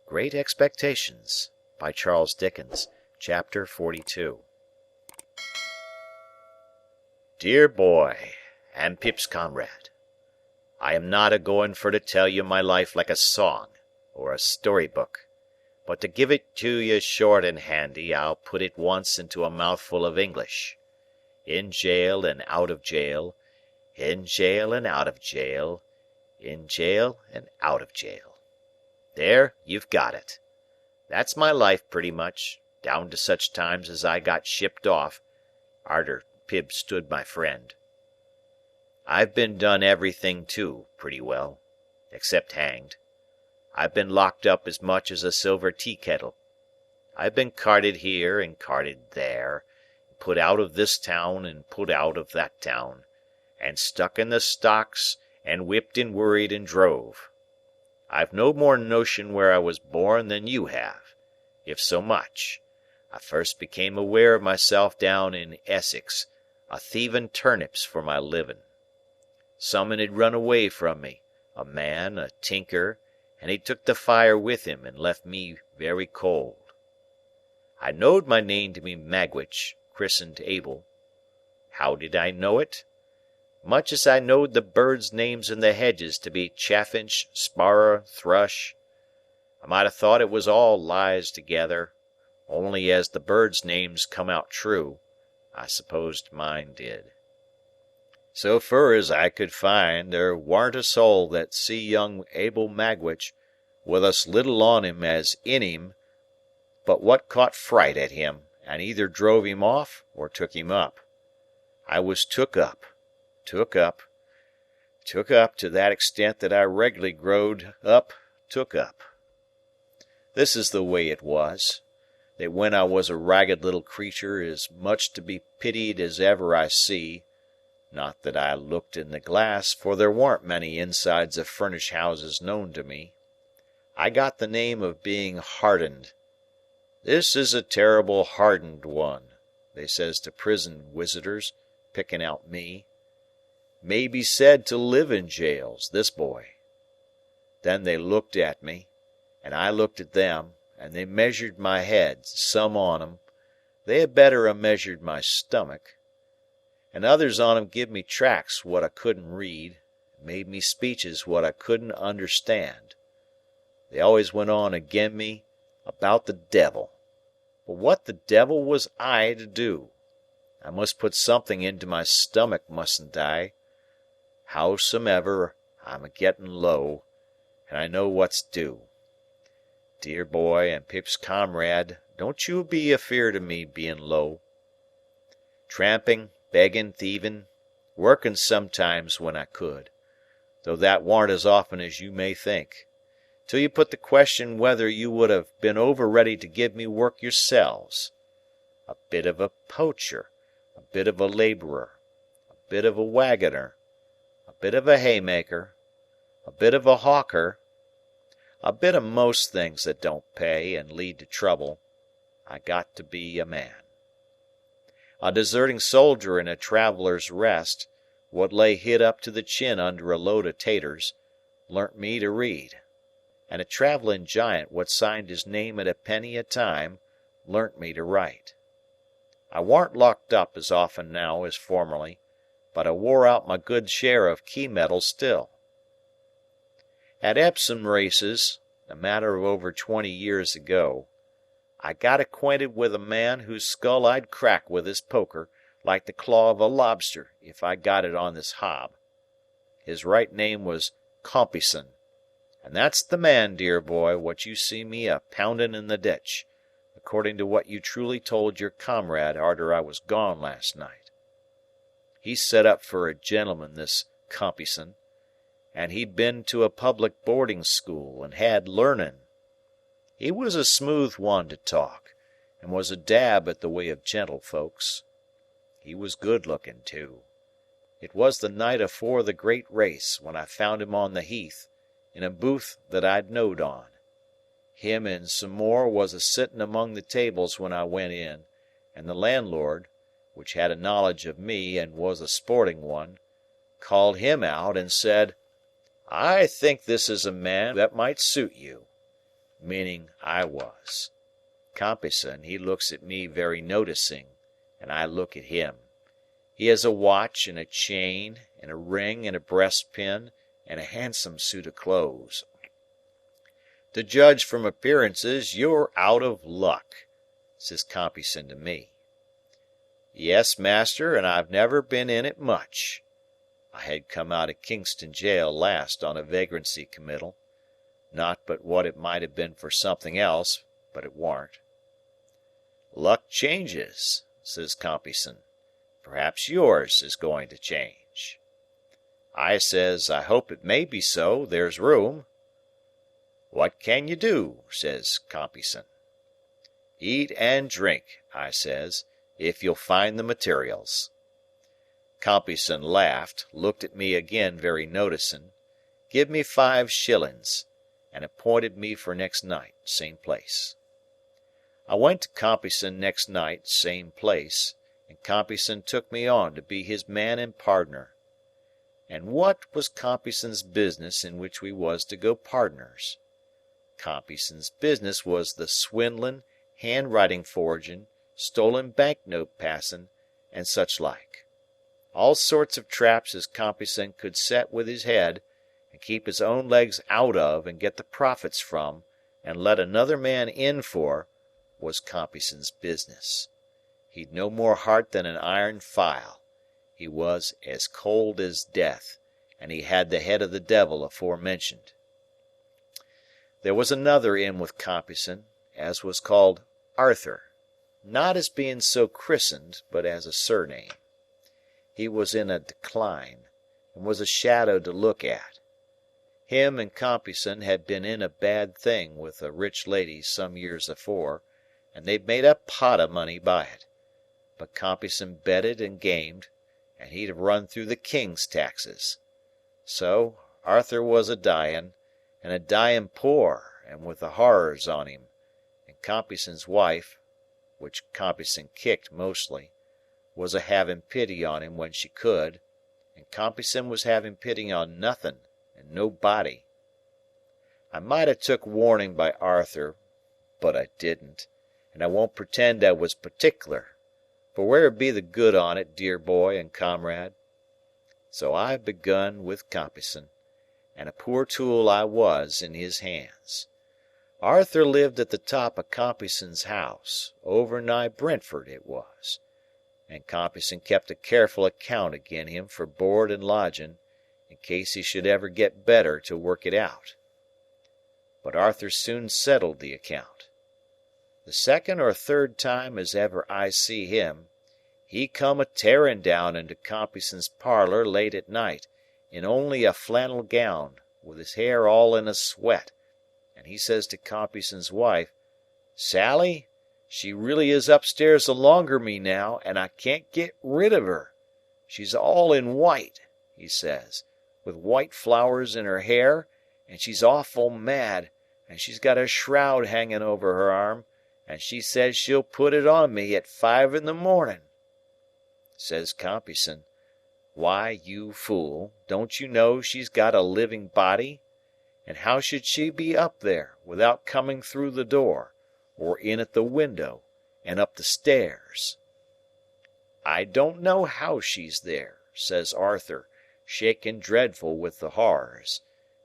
Great Expectations by Charles Dickens. Chapter 42. Dear boy, and Pip's comrade, I am not a-going for to tell you my life like a song, or a story-book, but to give it to you short and handy, I'll put it once into a mouthful of English. In jail and out of jail, in jail and out of jail, in jail and out of jail. There, you've got it. That's my life pretty much, down to such times as I got shipped off, arter Pip stood my friend. I've been done everything too, pretty well, except hanged. I've been locked up as much as a silver tea-kettle. I've been carted here and carted there, and put out of this town and put out of that town, and stuck in the stocks, and whipped and worried and drove. I've no more notion where I was born than you have, if so much. I first became aware of myself down in Essex, a thieving turnips for my living. Some'un had run away from me, a man, a tinker, and he took the fire with him and left me very cold. I knowed my name to be Magwitch, christened Abel. How did I know it? Much as I knowed the birds' names in the hedges to be chaffinch, sparrer, thrush. I might have thought it was all lies together, only as the birds' names come out true, I supposed mine did. So fur as I could find, there warn't a soul that see young Abel Magwitch, with as little on him as in him, but what caught fright at him, and either drove him off or took him up. I was took up to that extent that I reg'larly growed up, took up. This is the way it was, that when I was a ragged little creatur as much to be pitied as ever I see, not that I looked in the glass, for there warn't many insides of furnished houses known to me, I got the name of being hardened. This is a terrible hardened one, they says to prison wisitors, picking out me. May be said to live in jails, this boy. Then they looked at me, and I looked at them, and they measured my head, some on 'em. They had better a measured my stomach. And others on 'em give me tracts what I couldn't read, and made me speeches what I couldn't understand. They always went on agin me about the devil. But what the devil was I to do? I must put something into my stomach, mustn't I? Howsomever, I'm a-getting low, and I know what's due. Dear boy and Pip's comrade, don't you be afeard of me being low. Tramping, begging, thieving, working sometimes when I could, though that warn't as often as you may think, till you put the question whether you would have been over ready to give me work yourselves. A bit of a poacher, a bit of a labourer, a bit of a waggoner, a bit of a haymaker, a bit of a hawker, a bit of most things that don't pay and lead to trouble. I got to be a man. A deserting soldier in a traveller's rest, what lay hid up to the chin under a load of taters, learnt me to read, and a travelling giant what signed his name at a penny a time, learnt me to write. I warn't locked up as often now as formerly, but I wore out my good share of key-metal still. At Epsom races, a matter of over 20 years ago, I got acquainted with a man whose skull I'd crack with this poker like the claw of a lobster if I got it on this hob. His right name was Compeyson, and that's the man, dear boy, what you see me a-pounding in the ditch, according to what you truly told your comrade arter I was gone last night. He's set up for a gentleman, this Compeyson, and he'd been to a public boarding school and had learning. He was a smooth one to talk, and was a dab at the way of gentlefolks. He was good-looking, too. It was the night afore the great race, when I found him on the heath, in a booth that I'd knowed on. Him and some more was a-sitting among the tables when I went in, and the landlord, which had a knowledge of me and was a sporting one, called him out and said, "I think this is a man that might suit you." meaning I was. Compeyson, he looks at me very noticing, and I look at him. He has a watch and a chain and a ring and a breastpin and a handsome suit of clothes. To judge from appearances, you're out of luck, says Compeyson to me. Yes, master, and I've never been in it much. I had come out of Kingston jail last on a vagrancy committal. Not but what it might have been for something else, but it warn't. Luck changes, says Compeyson. Perhaps yours is going to change. I says, I hope it may be so, there's room. What can you do, says Compeyson. Eat and drink, I says, if you'll find the materials. Compeyson laughed, looked at me again very noticin', give me 5 shillings, and appointed me for next night, same place. I went to Compeyson next night, same place, and Compeyson took me on to be his man and pardner. And what was Compeyson's business in which we was to go pardners? Compeyson's business was the swindlin', handwriting forgin', stolen banknote passin', and such like. All sorts of traps as Compeyson could set with his head, and keep his own legs out of and get the profits from, and let another man in for, was Compeyson's business. He'd no more heart than an iron file. He was as cold as death, and he had the head of the devil aforementioned. There was another in with Compeyson, as was called Arthur, not as being so christened, but as a surname. He was in a decline, and was a shadow to look at. Him and Compeyson had been in a bad thing with a rich lady some years afore, and they'd made a pot of money by it. But Compeyson betted and gamed, and he'd have run through the king's taxes. So, Arthur was a dyin', and a dyin' poor, and with the horrors on him, and Compeyson's wife, which Compeyson kicked mostly, was a having pity on him when she could, and Compeyson was having pity on nothin' and nobody. I might have took warning by Arthur, but I didn't, and I won't pretend I was partickler, for where'd be the good on it, dear boy and comrade? So I begun with Compeyson, and a poor tool I was in his hands. Arthur lived at the top of Compeyson's house, over nigh Brentford it was, and Compeyson kept a careful account agin him for board and lodging, in case he should ever get better to work it out. But Arthur soon settled the account. The second or third time as ever I see him, he come a tearing down into Compeyson's parlour late at night, in only a flannel gown, with his hair all in a sweat, and he says to Compeyson's wife, "Sally, she really is upstairs alonger me now, and I can't get rid of her. She's all in white," he says, "with white flowers in her hair, and she's awful mad, and she's got a shroud hanging over her arm, and she says she'll put it on me at 5 in the morning." Says Compeyson, "Why, you fool, don't you know she's got a living body? And how should she be up there, without coming through the door, or in at the window, and up the stairs?" "I don't know how she's there," says Arthur, shaking dreadful with the horrors,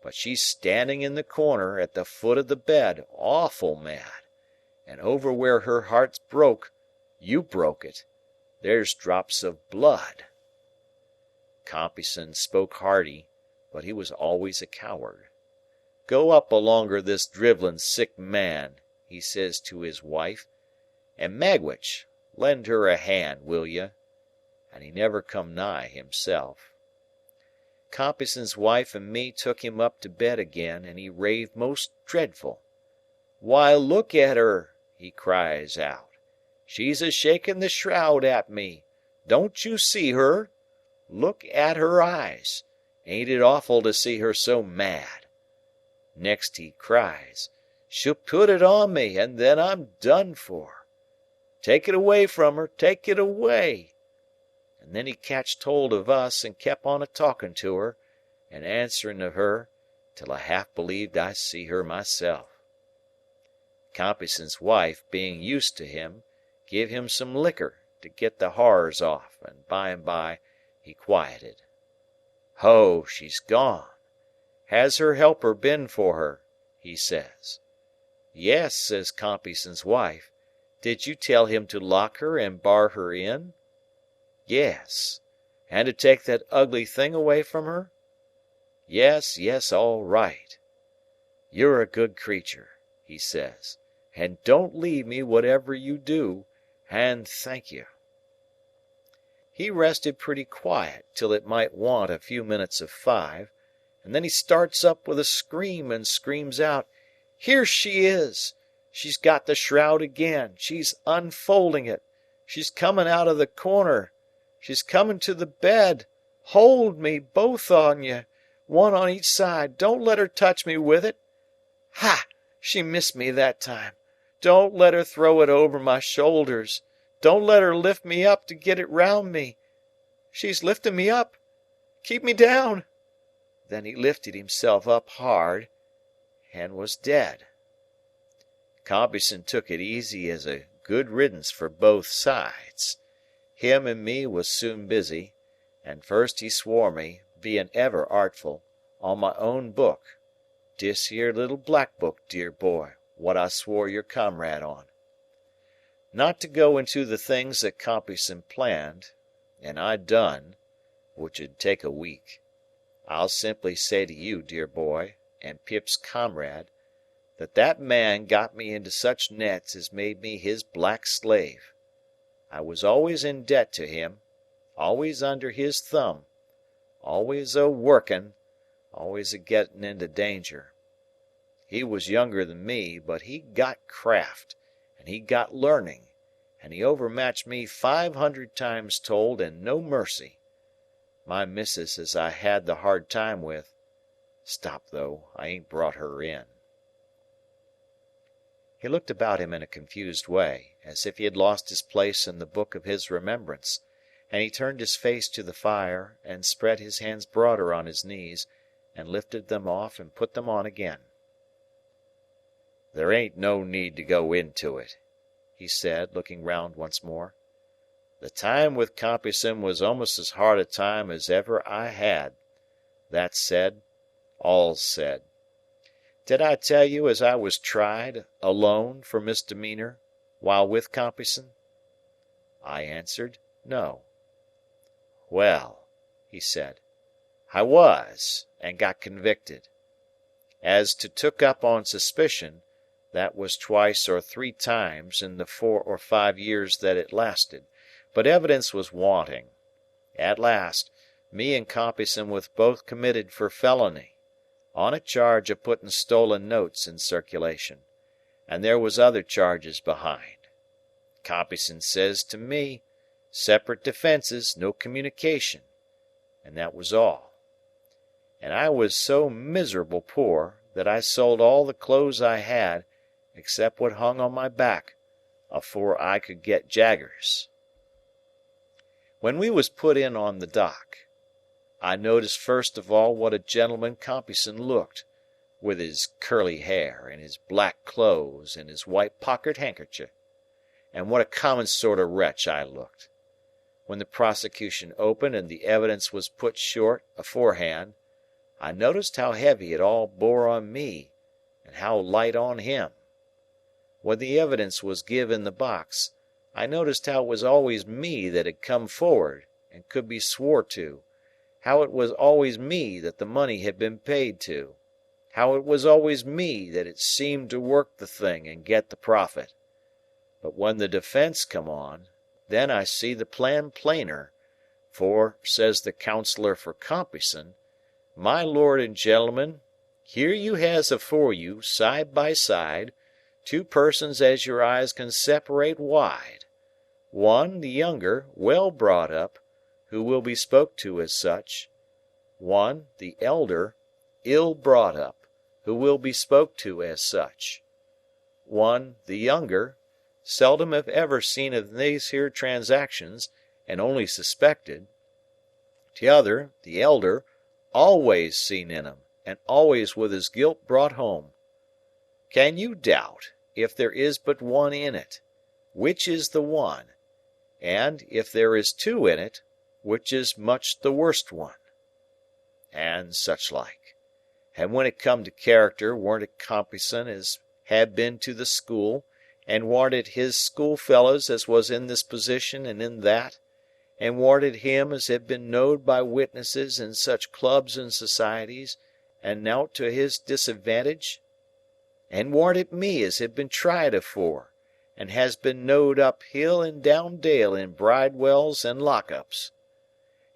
"but she's standing in the corner, at the foot of the bed, awful mad, and over where her heart's broke, you broke it. There's drops of blood." Compeyson spoke hearty, but he was always a coward. "Go up alonger this drivellin' sick man," he says to his wife, "and Magwitch, lend her a hand, will you?" And he never come nigh himself. Compeyson's wife and me took him up to bed again, and he raved most dreadful. "Why, look at her!" he cries out. "She's a shaking the shroud at me. Don't you see her? Look at her eyes. Ain't it awful to see her so mad?" Next he cries, "She'll put it on me, and then I'm done for. Take it away from her, take it away." And then he catched hold of us, and kep on a talking to her, and answering of her, till I half believed I see her myself. Compeyson's wife, being used to him, give him some liquor to get the horrors off, and by he quieted. "Ho, she's gone. Has her helper been for her?" he says. "Yes," says Compeyson's wife. "Did you tell him to lock her and bar her in?" "Yes." "And to take that ugly thing away from her?" "Yes, yes, all right." "You're a good creature," he says, "and don't leave me whatever you do, and thank you." He rested pretty quiet till it might want a few minutes of 5, and then he starts up with a scream and screams out, "Here she is! She's got the shroud again. She's unfolding it. She's coming out of the corner. She's coming to the bed. Hold me, both on you, one on each side. Don't let her touch me with it. Ha! She missed me that time. Don't let her throw it over my shoulders. Don't let her lift me up to get it round me. She's lifting me up. Keep me down." Then he lifted himself up hard, and was dead. Compeyson took it easy as a good riddance for both sides. Him and me was soon busy, and first he swore me, being ever artful, on my own book, dis here little black book, dear boy, what I swore your comrade on. Not to go into the things that Compeyson planned, and I done, which 'ud take a week, I'll simply say to you, dear boy, and Pip's comrade, that man got me into such nets as made me his black slave. I was always in debt to him, always under his thumb, always a working, always a getting into danger. He was younger than me, but he got craft, and he got learning, and he overmatched me 500 times told, and no mercy. My missus as I had the hard time with. Stop, though, I ain't brought her in. He looked about him in a confused way, as if he had lost his place in the book of his remembrance, and he turned his face to the fire, and spread his hands broader on his knees, and lifted them off and put them on again. "There ain't no need to go into it," he said, looking round once more. "The time with Compeyson was almost as hard a time as ever I had. That's said, all's said. Did I tell you as I was tried, alone, for misdemeanor, while with Compeyson?" I answered, "No." "Well," he said, "I was, and got convicted. As to took up on suspicion, that was twice or 3 times in the 4 or 5 years that it lasted, but evidence was wanting. At last, me and Compeyson was both committed for felony, on a charge of putting stolen notes in circulation, and there was other charges behind. Compeyson says to me, 'Separate defences, no communication,' and that was all. And I was so miserable poor that I sold all the clothes I had, except what hung on my back, afore I could get Jaggers. When we was put in on the dock, I noticed first of all what a gentleman Compeyson looked, with his curly hair, and his black clothes, and his white pocket handkerchief, and what a common sort of wretch I looked. When the prosecution opened and the evidence was put short aforehand, I noticed how heavy it all bore on me, and how light on him. When the evidence was give in the box, I noticed how it was always me that had come forward and could be swore to, how it was always me that the money had been paid to, how it was always me that it seemed to work the thing and get the profit. But when the defence come on, then I see the plan plainer, for, says the counsellor for Compeyson, 'My lord and gentlemen, here you has afore you, side by side, 2 persons as your eyes can separate wide. One, the younger, well brought up, who will be spoke to as such. One, the elder, ill brought up, who will be spoke to as such. One, the younger, seldom if ever seen in these here transactions, and only suspected. T'other, the elder, always seen in 'em, and always with his guilt brought home. Can you doubt, if there is but one in it, which is the one, and, if there is two in it, which is much the worst one? And such like. And when it come to character, warn't it Compeyson as had been to the school, and warn't it his schoolfellows as was in this position and in that, and warn't it him as had been knowed by witnesses in such clubs and societies, and nowt to his disadvantage? And warn't it me as had been tried afore, and has been knowed up hill and down dale in bridewells and lock-ups?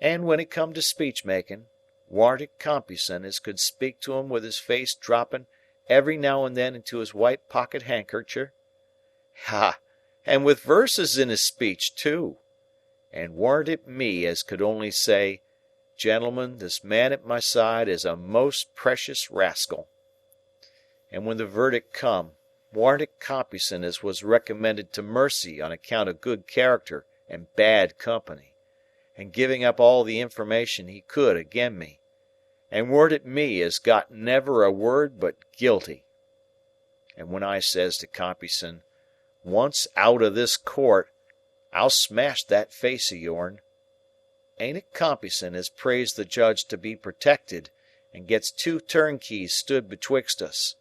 And when it come to speech-making, warn't it Compeyson as could speak to 'em with his face dropping every now and then into his white pocket-handkercher? Ha! And with verses in his speech, too! And warn't it me as could only say, Gentlemen, this man at my side is a most precious rascal? And when the verdict come, warn't it Compeyson as was recommended to mercy on account of good character and bad company, and giving up all the information he could again me? And warn't it me as got never a word but guilty? And when I says to Compeyson, Once out of this court, I'll smash that face of yourn, ain't it Compeyson as prays the judge to be protected, and gets 2 turnkeys stood betwixt us?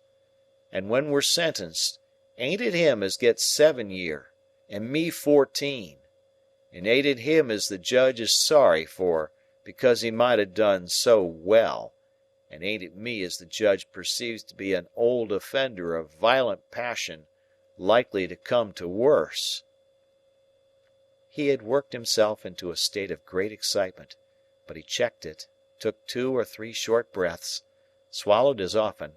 And when we're sentenced, ain't it him as gets 7 year, and me 14? And ain't it him as the judge is sorry for, because he might have done so well, and ain't it me as the judge perceives to be an old offender of violent passion, likely to come to worse? He had worked himself into a state of great excitement, but he checked it, took 2 or 3 short breaths, swallowed as often,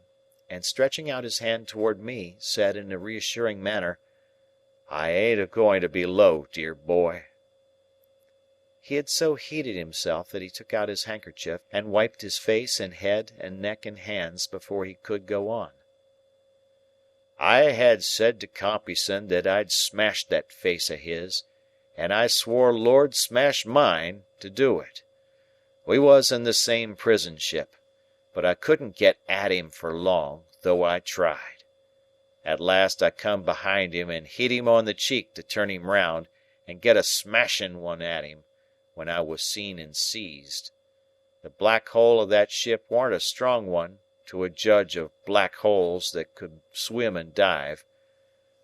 and stretching out his hand toward me, said in a reassuring manner, I ain't a-going to be low, dear boy. He had so heated himself that he took out his handkerchief and wiped his face and head and neck and hands before he could go on. I had said to Compeyson that I'd smash that face of his, and I swore Lord smash mine to do it. We was in the same prison ship, but I couldn't get at him for long, though I tried. At last I come behind him and hit him on the cheek to turn him round and get a smashing one at him, when I was seen and seized. The black hole of that ship warn't a strong one, to a judge of black holes that could swim and dive.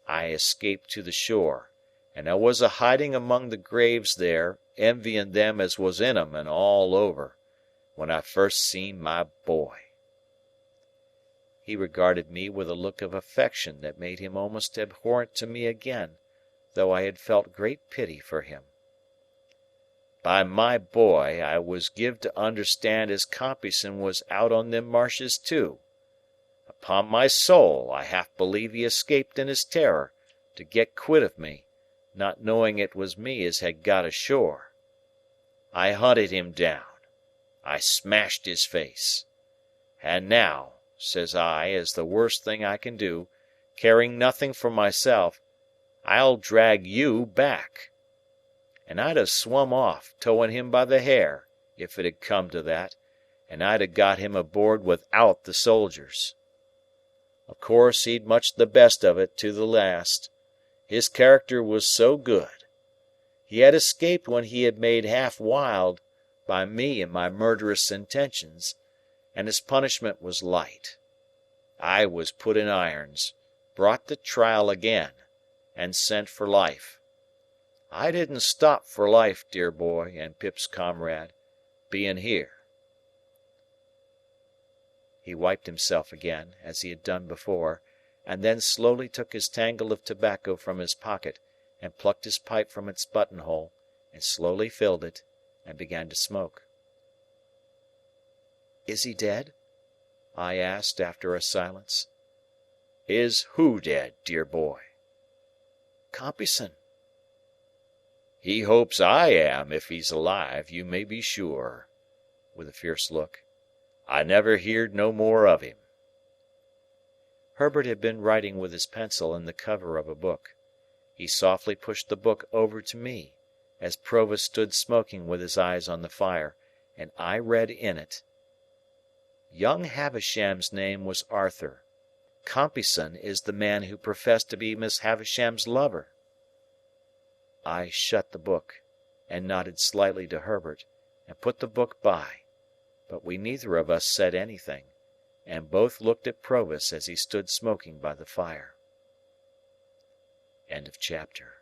I escaped to the shore, and I was a-hiding among the graves there, envying them as was in 'em and all over, when I first seen my boy. He regarded me with a look of affection that made him almost abhorrent to me again, though I had felt great pity for him. By my boy, I was give to understand as Compeyson was out on them marshes too. Upon my soul, I half believe he escaped in his terror, to get quit of me, not knowing it was me as had got ashore. I hunted him down. I smashed his face. And now, says I, as the worst thing I can do, caring nothing for myself, I'll drag you back. And I'd have swum off, towing him by the hair, if it had come to that, and I'd have got him aboard without the soldiers. Of course he'd much the best of it to the last. His character was so good. He had escaped when he had made half wild by me and my murderous intentions, and his punishment was light. I was put in irons, brought to trial again, and sent for life. I didn't stop for life, dear boy, and Pip's comrade, being here. He wiped himself again, as he had done before, and then slowly took his tangle of tobacco from his pocket, and plucked his pipe from its buttonhole, and slowly filled it, and began to smoke. "Is he dead?" I asked, after a silence. "Is who dead, dear boy?" "Compeyson." "He hopes I am, if he's alive, you may be sure," with a fierce look. "I never heerd no more of him." Herbert had been writing with his pencil in the cover of a book. He softly pushed the book over to me, as Provis stood smoking with his eyes on the fire, and I read in it, "Young Havisham's name was Arthur. Compeyson is the man who professed to be Miss Havisham's lover." I shut the book, and nodded slightly to Herbert, and put the book by; but we neither of us said anything, and both looked at Provis as he stood smoking by the fire. Chapter